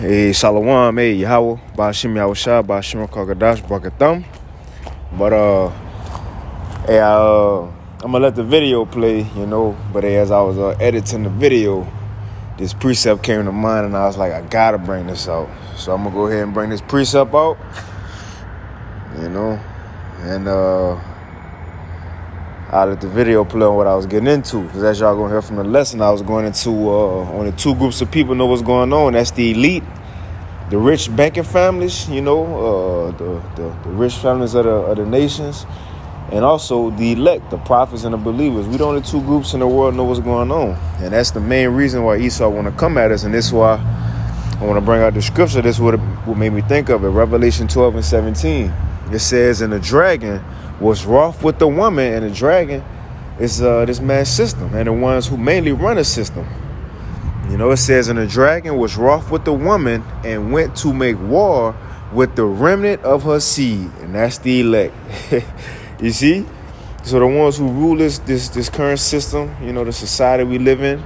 Hey, Shalom, hey, Yahweh, Ba'ashim Yahushua, Ba'ashim Kagadash, Brakatham. But, hey, I'm gonna let the video play, but as I was editing the video, this precept came to mind and I was like, I gotta bring this out. So I'm gonna go ahead and bring this precept out, and I'll let the video play on what I was getting into. Because as y'all gonna hear from the lesson, I was going into only two groups of people know what's going on. That's the elite, the rich banking families, the rich families of the nations, and also the elect, the prophets and the believers. We the only two groups in the world know what's going on. And that's the main reason why Esau want to come at us. And this is why I want to bring out the scripture. This is what made me think of it. Revelation 12 and 17. It says, and the dragon was wroth with the woman, and the dragon is this man's system and the ones who mainly run the system. It says, and the dragon was wroth with the woman and went to make war with the remnant of her seed, and that's the elect. You see? So the ones who rule this current system, the society we live in,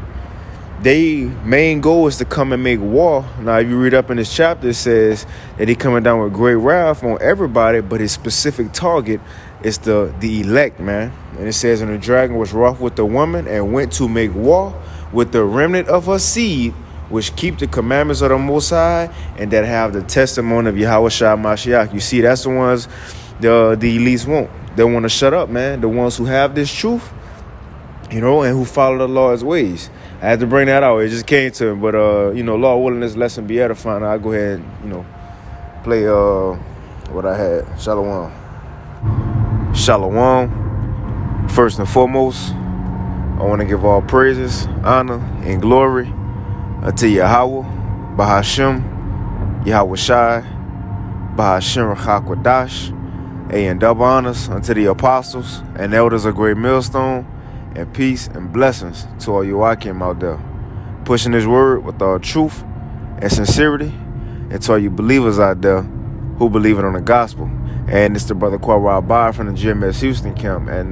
their main goal is to come and make war. Now, if you read up in this chapter, it says that he coming down with great wrath on everybody, but his specific target is the elect, man. And it says, and the dragon was wroth with the woman and went to make war with the remnant of her seed, which keep the commandments of the Most High and that have the testimony of Yahushua Mashiach. You see, that's the ones the elites want. They want to shut up, man. The ones who have this truth, and who follow the Lord's ways. I had to bring that out. It just came to him. But, Lord willing, this lesson be edifying. I'll go ahead and, play what I had. Shalom. Shalom. First and foremost, I want to give all praises, honor, and glory unto Yahweh, Bahashim, Yahweh Shai, Bahashim Rachakwadash, and double honors unto the apostles and elders of Great Millstone, and peace and blessings to all you Akim out there, pushing this word with all truth and sincerity, and to all you believers out there who believe it on the gospel. And it's the brother Kwara Abai from the GMS Houston camp. And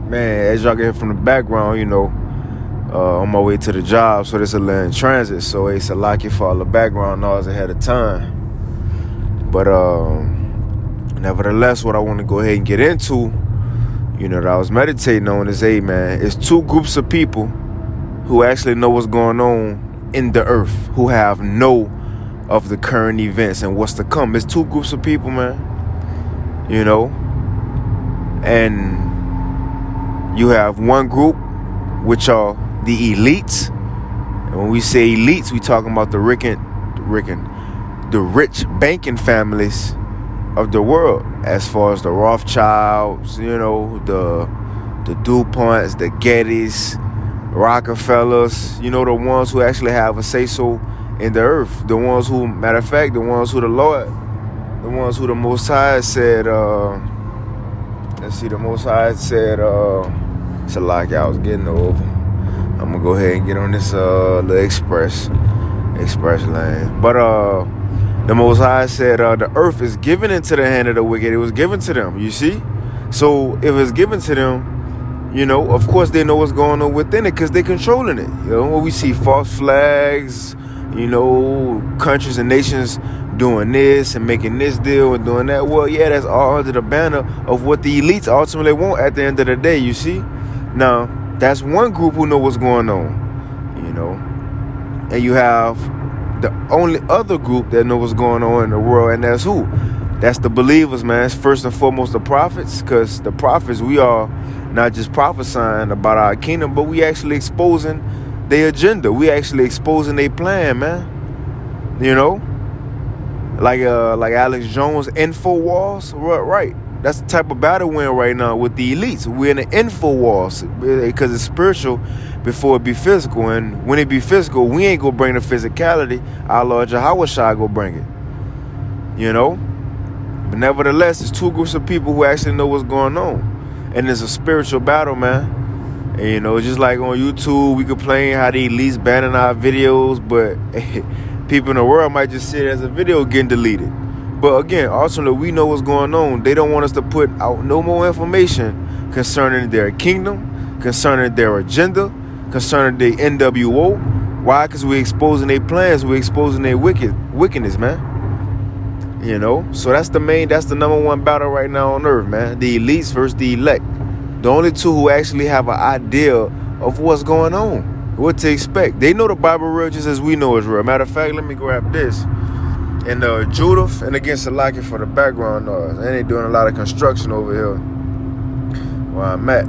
man, as y'all can hear from the background, on my way to the job, so this is in transit, so it's a lucky for all the background noise ahead of time. But nevertheless, what I want to go ahead and get into, that I was meditating on is, man, it's two groups of people who actually know what's going on in the earth, who have know of the current events and what's to come. It's two groups of people, man, and you have one group, which are the elites. And when we say elites, we talking about the rich banking families of the world, as far as the Rothschilds, the DuPonts, the Gettys, Rockefellers, the ones who actually have a say-so in the earth. The ones who, matter of fact, the ones who the Most High said, the Most High said, it's a like I was getting over. I'm gonna go ahead and get on this little express lane. But the Most High said the earth is given into the hand of the wicked. It was given to them, you see? So if it's given to them, of course they know what's going on within it because they're controlling it. When we see false flags, countries and nations doing this and making this deal and doing that, well, yeah, that's all under the banner of what the elites ultimately want at the end of the day, you see? Now, that's one group who know what's going on, and you have the only other group that know what's going on in the world, and that's who? That's the believers, man. It's first and foremost the prophets, because the prophets, we are not just prophesying about our kingdom, but we actually exposing their agenda. We actually exposing their plan, man. Like Alex Jones, InfoWars, right? That's the type of battle we're in right now with the elites. We're in the InfoWars because it's spiritual before it be physical. And when it be physical, we ain't gonna bring the physicality. Our Lord Yahushua go bring it. But nevertheless, it's two groups of people who actually know what's going on. And it's a spiritual battle, man. And, just like on YouTube, we complain how the elites banning our videos, but people in the world might just see it as a video getting deleted. But again, ultimately, we know what's going on. They don't want us to put out no more information concerning their kingdom, concerning their agenda, concerning the NWO, Why? Because we're exposing their plans. We're exposing their wickedness, man. You know? So that's the number one battle right now on earth, man. The elites versus the elect. The only two who actually have an idea of what's going on, what to expect. They know the Bible real just as we know it's real. Matter of fact, let me grab this. And Judith, and again, Salaki for the background noise. And they doing a lot of construction over here where I'm at.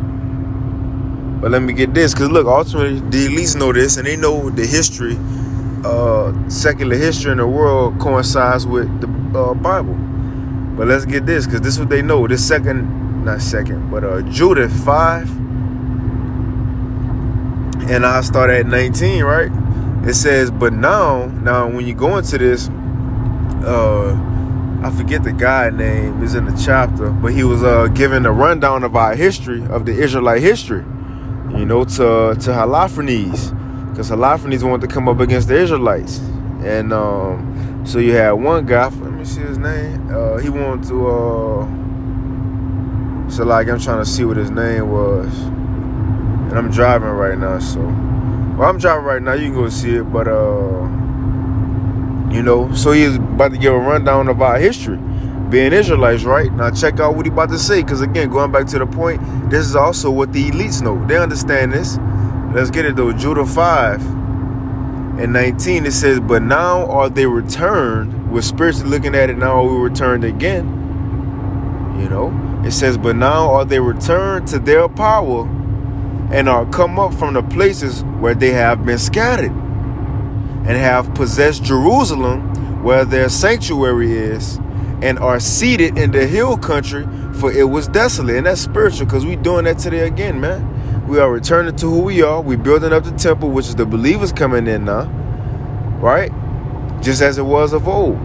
But let me get this, because look, ultimately, the elites know this, and they know the history, secular history in the world coincides with the Bible. But let's get this, because this is what they know. This Judith 5, and I start at 19, right? It says, but now when you go into this, I forget the guy name, is in the chapter, but he was giving a rundown of our history, of the Israelite history, you know, to Holofernes, because Holofernes wanted to come up against the Israelites. And so you had one guy, let me see his name, he wanted to, so like I'm trying to see what his name was, and I'm driving right now, so, well, I'm driving right now, you can go see it, but you know, so he's about to give a rundown of our history, being Israelites, right? Now check out what he about to say, because again, going back to the point, this is also what the elites know. They understand this. Let's get it though. Judah 5 and 19, it says, but now are they returned. We're spiritually looking at it now, we returned again. You know, it says, but now are they returned to their power and are come up from the places where they have been scattered, and have possessed Jerusalem, where their sanctuary is, and are seated in the hill country, for it was desolate. And that's spiritual, because we doing that today again, man. We are returning to who we are. We building up the temple, which is the believers coming in now, right? Just as it was of old.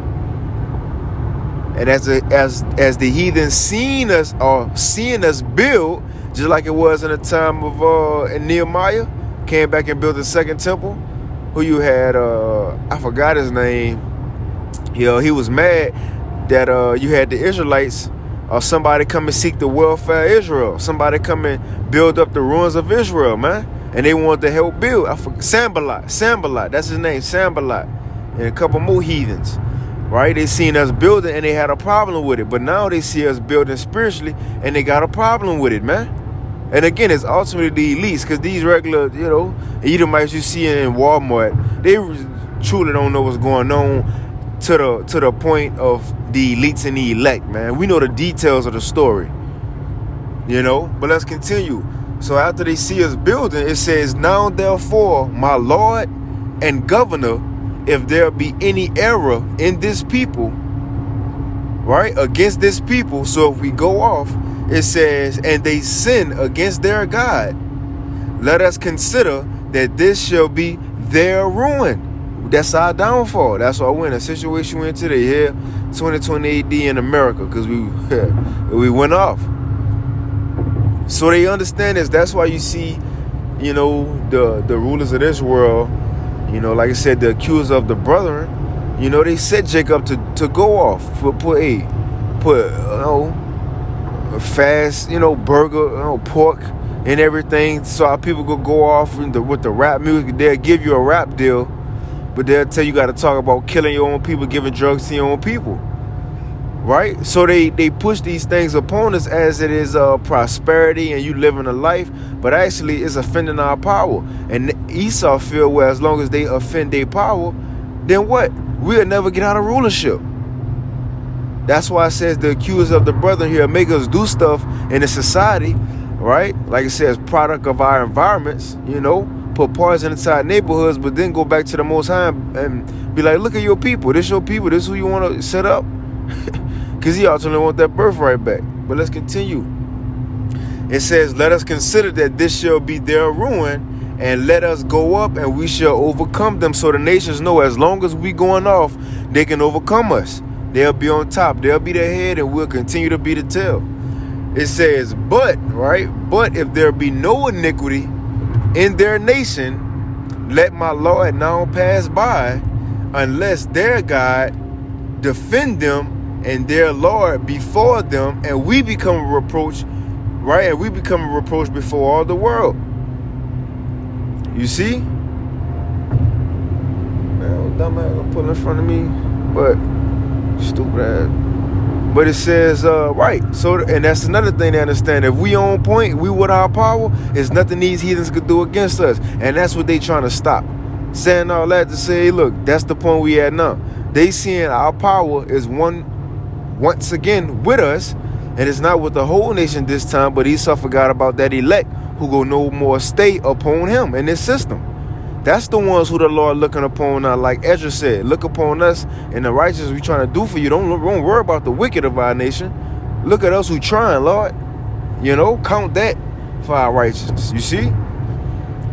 And as the heathen seeing us build, just like it was in the time of in Nehemiah, came back and built the second temple. Who you had, I forgot his name. You know, he was mad that you had the Israelites or somebody come and seek the welfare of Israel. Somebody come and build up the ruins of Israel, man. And they wanted to help build. Sanballat, that's his name, Sanballat. And a couple more heathens, right? They seen us building and they had a problem with it. But now they see us building spiritually and they got a problem with it, man. And again, it's ultimately the elites, because these regular, you know, Edomites you see in Walmart, they truly don't know what's going on to the point of the elites and the elect, man. We know the details of the story, you know. But let's continue. So after they see us building, it says, now therefore, my Lord and Governor, if there be any error in this people, right, against this people, so if we go off, it says, and they sin against their God, let us consider that this shall be their ruin. That's our downfall. That's why we're in a situation we're in today here, 2020 AD in America, because we went off. So they understand this. That's why you see, you know, the rulers of this world, you know, like I said, the accusers of the brethren, you know, they set Jacob to go off, fast, you know, burger, you know, pork and everything, so our people could go off with the rap music. They'll give you a rap deal, but they'll tell you got to talk about killing your own people, giving drugs to your own people, right? So they push these things upon us as it is prosperity and you living a life, but actually it's offending our power. And Esau feel, well, as long as they offend their power, then what? We'll never get out of rulership. That's why it says the accusers of the brethren here make us do stuff in the society, right? Like it says, product of our environments, you know, put poison inside neighborhoods, but then go back to the Most High and be like, look at your people. This your people. This who you want to set up. Because he ultimately want that birthright back. But let's continue. It says, let us consider that this shall be their ruin, and let us go up and we shall overcome them. So the nations know as long as we going off, they can overcome us. They'll be on top. They'll be the head and we'll continue to be the tail. It says, but if there be no iniquity in their nation, let my Lord now pass by, unless their God defend them and their Lord before them, and we become a reproach, right? And we become a reproach before all the world. You see? dumb ass gonna pull in front of me, but stupid ass. But it says, right. So, and that's another thing to understand. If we on point, we with our power, there's nothing these heathens could do against us. And that's what they trying to stop. Saying all that to say, look, that's the point we at now. They seeing our power is once again with us, and it's not with the whole nation this time, but Esau forgot about that elect who go no more stay upon him in this system. That's the ones who the Lord looking upon now, like Ezra said, look upon us and the righteous we trying to do for you. Don't worry about the wicked of our nation. Look at us who trying, Lord. You know, count that for our righteousness. You see?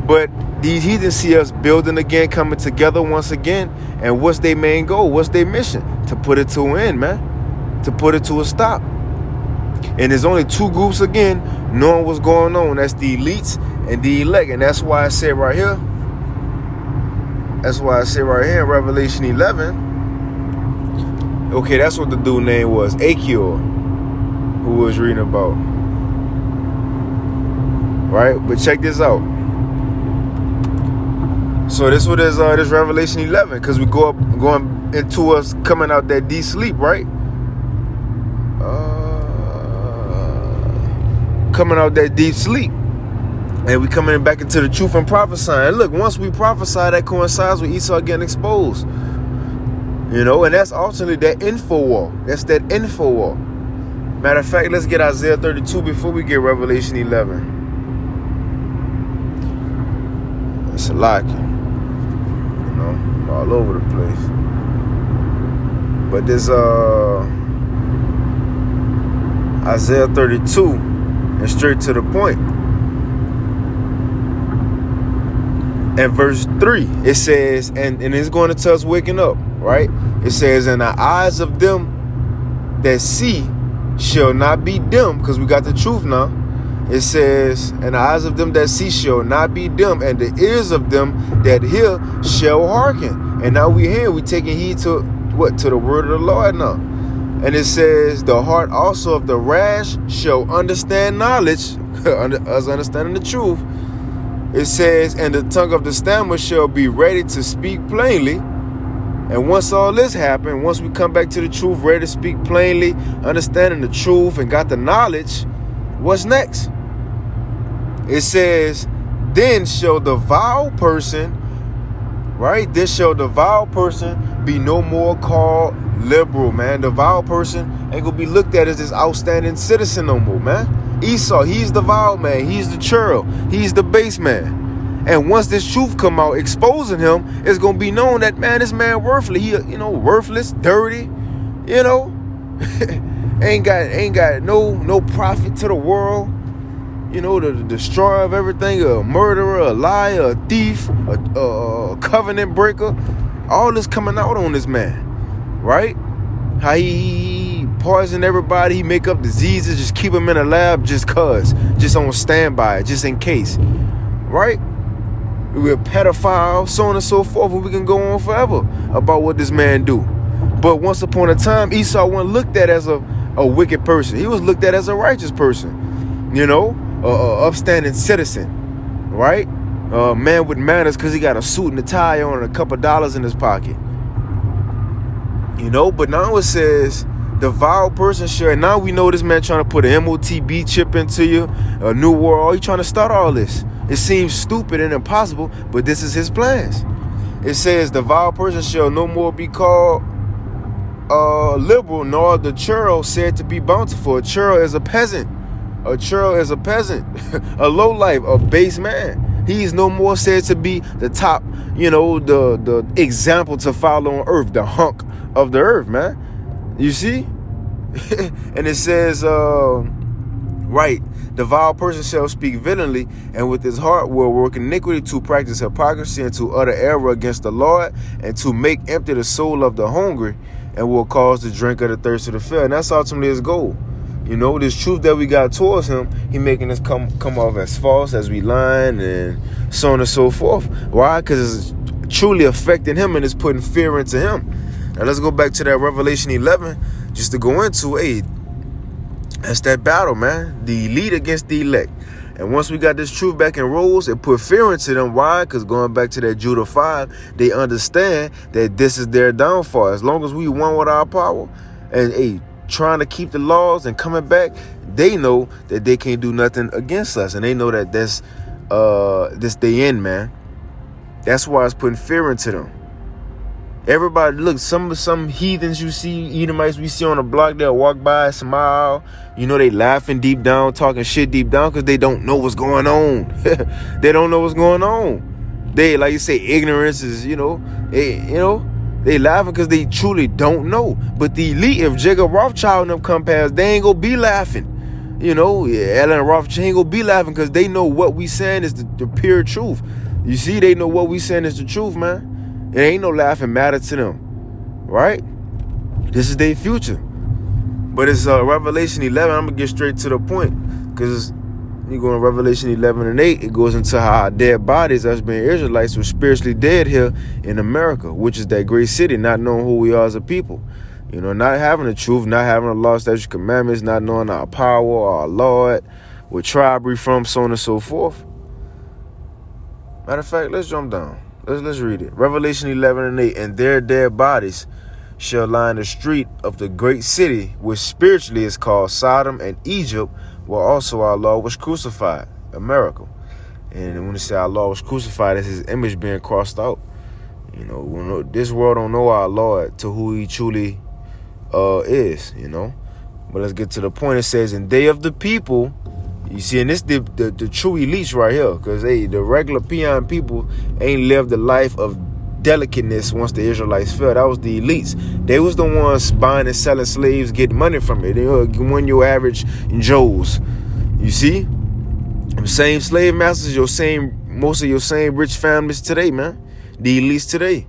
But these heathens see us building again, coming together once again. And what's their main goal? What's their mission? To put it to an end, man. To put it to a stop. And there's only two groups again knowing what's going on. That's the elites and the elect. And that's why I said right here. That's why I say right here in Revelation 11. Okay, that's what the dude name was, Achior, who was reading about. Right, but check this out. So this what is this Revelation 11, because we going into us coming out that deep sleep, right? Coming out that deep sleep. And we coming back into the truth and prophesying. Look, once we prophesy, that coincides with Esau getting exposed. You know, and that's ultimately that info war. That's that info war. Matter of fact, let's get Isaiah 32 before we get Revelation 11. It's a lot, you know, all over the place. But this Isaiah 32, and straight to the point. And verse 3, it says, and it's going to tell us waking up, right? It says, and the eyes of them that see shall not be dim, because we got the truth now. It says, and the eyes of them that see shall not be dim, and the ears of them that hear shall hearken. And now we hear, we taking heed to what? To the word of the Lord now. And it says, the heart also of the rash shall understand knowledge, us understanding the truth. It says, and the tongue of the stammer shall be ready to speak plainly. And once all this happened, once we come back to the truth, ready to speak plainly, understanding the truth and got the knowledge, what's next? It says, then shall the vile person, right? Then shall the vile person be no more called liberal, man. The vile person ain't gonna be looked at as this outstanding citizen no more, man. Esau, he's the vile man, he's the churl, he's the base man. And once this truth come out exposing him, it's gonna be known that, man, this man worthless. He, you know, worthless, dirty, you know, ain't got no profit to the world. You know, the destroyer of everything, a murderer, a liar, a thief, a covenant breaker. All this coming out on this man, right? How he poison everybody, he make up diseases, just keep them in a lab just cause, just on standby, just in case, right? We're a pedophile, so on and so forth, and we can go on forever about what this man do. But once upon a time, Esau wasn't looked at as a wicked person. He was looked at as a righteous person, you know, a upstanding citizen, right? A man with manners because he got a suit and a tie on and a couple dollars in his pocket. You know, but now it says the vile person shall. Now we know this man trying to put an MOTB chip into you, a new world. He trying to start all this. It seems stupid and impossible, but this is his plans. It says the vile person shall no more be called liberal, nor the churl said to be bountiful. A churl is a peasant. A churl is a peasant, a lowlife, a base man. He's no more said to be the top, you know, the example to follow on earth, the hunk of the earth, man. You see? And it says, right, the vile person shall speak villainy, and with his heart will work iniquity, to practice hypocrisy, and to utter error against the Lord, and to make empty the soul of the hungry, and will cause the drink of the thirst of the fair. And that's ultimately his goal. You know, this truth that we got towards him, he making us come off as false, as we lying, and so on and so forth. Why? Because it's truly affecting him, and it's putting fear into him. Now let's go back to that Revelation 11, just to go into, hey, that's that battle, man. The elite against the elect. And once we got this truth back in roles, it put fear into them. Why? Because going back to that Judah 5, they understand that this is their downfall. As long as we won with our power and trying to keep the laws and coming back, they know that they can't do nothing against us. And they know that that's this day in, man. That's why it's putting fear into them. Everybody, look, some heathens you see, Edomites we see on the block, they'll walk by, smile. You know, they laughing deep down, talking shit deep down because they don't know what's going on. They don't know what's going on. They, like you say, ignorance is, they laughing because they truly don't know. But the elite, if Jacob Rothschild and them come past, they ain't gonna be laughing. Ellen Rothschild ain't gonna be laughing because they know what we saying is the pure truth. You see, they know what we saying is the truth, man. It ain't no laughing matter to them, right? This is their future. But it's Revelation 11. I'm going to get straight to the point because you go in Revelation 11 and 8, it goes into how our dead bodies, us being Israelites, were spiritually dead here in America, which is that great city, not knowing who we are as a people. Not having the truth, not having the law, statutes, commandments, not knowing our power, our Lord, what tribe we from, so on and so forth. Matter of fact, let's jump down. Let's read it. Revelation 11 and 8. And their dead bodies shall lie in the street of the great city, which spiritually is called Sodom and Egypt, where also our Lord was crucified. America. And when they say our Lord was crucified, it's his image being crossed out. This world don't know our Lord to who he truly is, But let's get to the point. It says, and they of the people. You see, and this the true elites right here, because the regular peon people ain't lived the life of delicateness once the Israelites fell. That was the elites. They was the ones buying and selling slaves, getting money from it. They were your average Joes. You see? The same slave masters, most of your same rich families today, man. The elites today.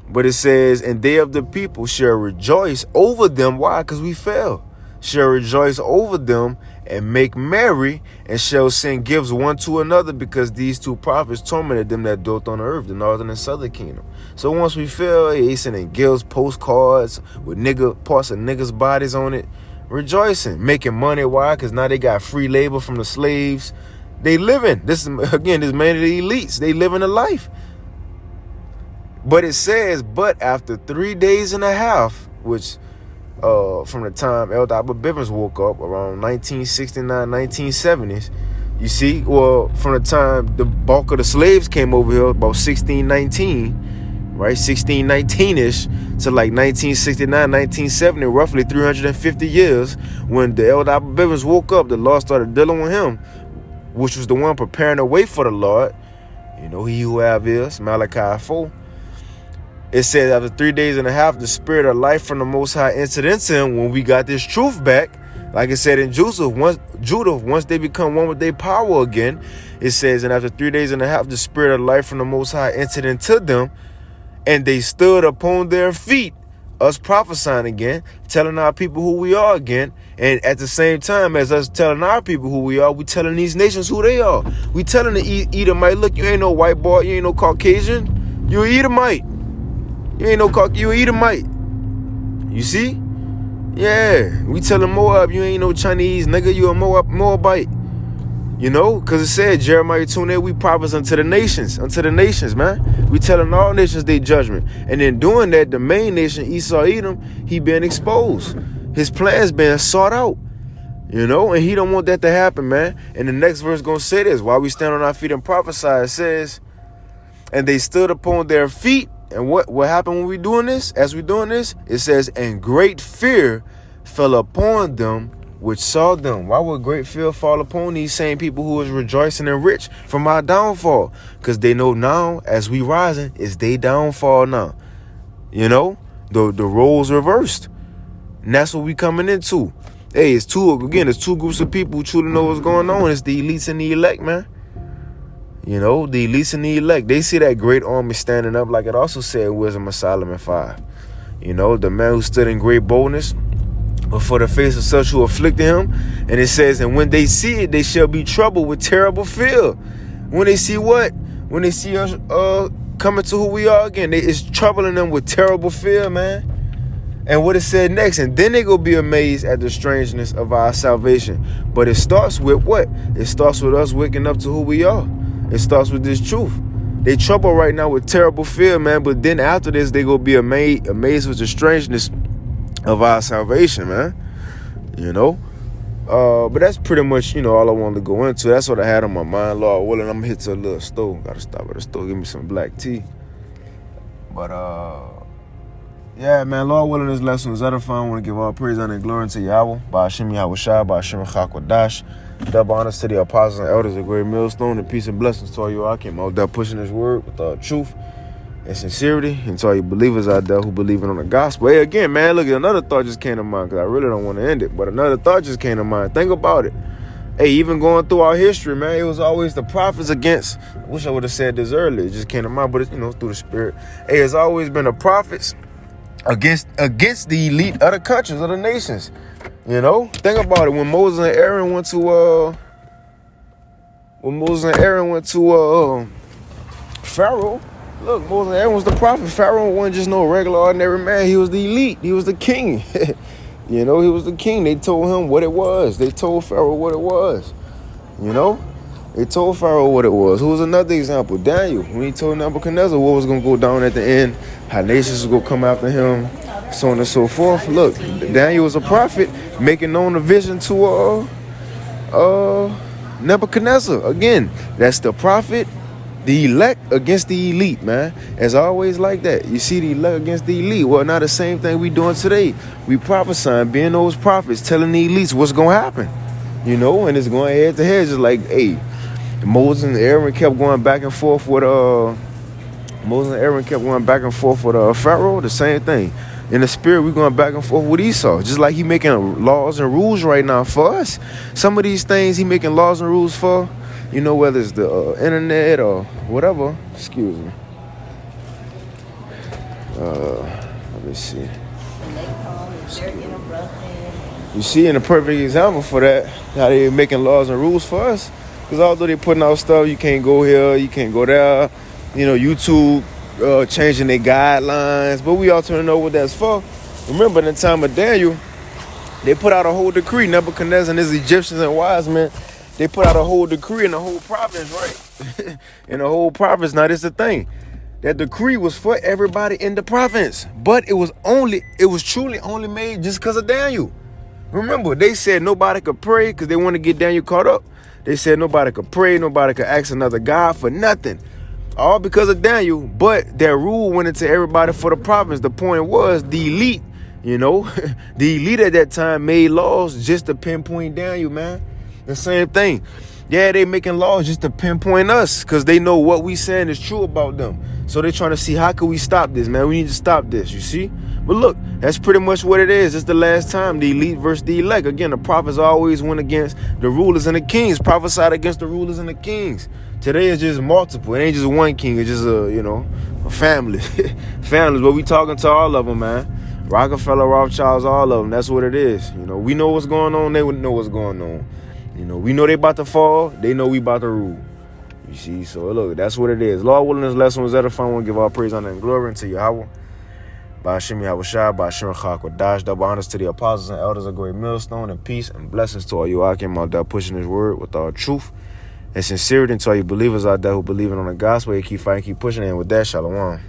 But it says, and they of the people shall rejoice over them. Why? Because we fell. Shall rejoice over them and make merry, and shall send gifts one to another, because these two prophets tormented them that dwelt on the earth, the northern and southern kingdom. So once we fell, they sending gifts, postcards with parts of niggas' bodies on it, rejoicing, making money. Why? Because now they got free labor from the slaves. They living. This is mainly the elites. They living a life. But it says, but after 3 days and a half, which from the time Elder Albert Bivens woke up around 1969, 1970s, you see, well, from the time the bulk of the slaves came over here, about 1619, right, 1619-ish, to like 1969, 1970, roughly 350 years, when the Elder Albert Bivens woke up, the Lord started dealing with him, which was the one preparing the way for the Lord. He who have ears, Malachi 4. It says after 3 days and a half, the spirit of life from the Most High entered into him when we got this truth back. Like it said in Judah, once they become one with their power again, it says, and after 3 days and a half, the spirit of life from the Most High entered into them, and they stood upon their feet, us prophesying again, telling our people who we are again. And at the same time as us telling our people who we are, we telling these nations who they are. We telling the Edomite, look, you ain't no white boy, you ain't no Caucasian, you an Edomite. You ain't no you Edomite. You see? Yeah. We telling Moab, you ain't no Chinese nigga, you a Moabite. Because it said, Jeremiah 2:8, we prophets unto the nations, man. We telling all nations their judgment. And in doing that, the main nation, Esau Edom, he being exposed. His plans being sought out. And he don't want that to happen, man. And the next verse gonna say this, while we stand on our feet and prophesy, it says, and they stood upon their feet. And what happened when we doing this? As we doing this, it says, and great fear fell upon them which saw them. Why would great fear fall upon these same people who was rejoicing and rich from our downfall? Because they know now, as we rising, it's their downfall now. The roles reversed. And that's what we coming into. Hey, it's two groups of people who truly know what's going on. It's the elites and the elect, man. The elites and the elect, they see that great army standing up, like it also said in Wisdom of Solomon 5. The man who stood in great boldness before the face of such who afflicted him. And it says, and when they see it, they shall be troubled with terrible fear. When they see what? When they see us coming to who we are again, it's troubling them with terrible fear, man. And what it said next, and then they gonna be amazed at the strangeness of our salvation. But it starts with what? It starts with us waking up to who we are. It starts with this truth. They trouble right now with terrible fear, man. But then after this, they gonna be amazed with the strangeness of our salvation, man. You know? But that's pretty much, all I wanted to go into. That's what I had on my mind, Lord willing. I'm gonna hit to a little store. Gotta stop at the store, give me some black tea. But yeah, man, Lord willing, this lesson is edifying. I want to give all praise, honor, and glory to Yahweh, by Hashem Yahweh Shai, by Hashem Chakwadash. Double honors to the apostles and elders of Great Millstone, and peace and blessings to all you out came out there pushing this word with truth and sincerity, and to all you believers out there who believe in on the gospel. Hey, again, man, look, another thought just came to mind, because I really don't want to end it, but another thought just came to mind. Think about it. Hey, even going through our history, man, it was always the prophets against, I wish I would have said this earlier, it just came to mind, but it's, through the spirit. Hey, it's always been the prophets against the elite of the countries, of the nations. Think about it. When Moses and Aaron went to Pharaoh, look, Moses and Aaron was the prophet. Pharaoh wasn't just no regular ordinary man. He was the elite. He was the king. He was the king. They told him what it was. They told Pharaoh what it was. They told Pharaoh what it was. Who was another example? Daniel, when he told Nebuchadnezzar what was going to go down at the end, how nations was going to come after him, so on and so forth. Look, Daniel was a prophet making known the vision to Nebuchadnezzar. Again, that's the prophet, the elect against the elite, man. It's always like that. You see the elect against the elite. Well, now the same thing we doing today. We prophesying, being those prophets, telling the elites what's going to happen. And it's going head to head, just like, hey, Moses and Aaron kept going back and forth with Pharaoh. The same thing. In the spirit, we're going back and forth with Esau. Just like he making laws and rules right now for us. Some of these things he making laws and rules for, whether it's the internet or whatever. Excuse me. Let me see. You see, in a perfect example for that, how they making laws and rules for us. Because although they putting out stuff, you can't go here, you can't go there. YouTube changing their guidelines. But we ultimately know what that's for. Remember, in the time of Daniel, they put out a whole decree. Nebuchadnezzar and his Egyptians and wise men, they put out a whole decree in the whole province, right? In the whole province. Now, this is the thing. That decree was for everybody in the province. But it was truly only made just because of Daniel. Remember, they said nobody could pray because they want to get Daniel caught up. They said nobody could pray, nobody could ask another God for nothing. All because of Daniel, but their rule went into everybody for the province. The point was the elite, the elite at that time made laws just to pinpoint Daniel, man. The same thing. Yeah, they making laws just to pinpoint us because they know what we saying is true about them. So they're trying to see how can we stop this, man. We need to stop this, you see? But look, that's pretty much what it is. It's the last time, the elite versus the elect. Again, the prophets always went against the rulers and the kings, prophesied against the rulers and the kings. Today it's just multiple. It ain't just one king. It's just a family. Families, but we talking to all of them, man. Rockefeller, Rothschilds, all of them. That's what it is. We know what's going on. They would know what's going on. We know they about to fall. They know we about to rule. You see? So, look, that's what it is. Lord willing, this lesson was edifying. I want to give all praise, honor, and glory unto Yahweh. By Hashem Yahweh Shai, by Hashem Chakwadash. Double honors to the apostles and elders of Great Millstone, and peace and blessings to all you out came out there pushing this word with all truth and sincerity, and to all you believers out there who believe in on the gospel. You keep fighting, keep pushing, and with that, shalom.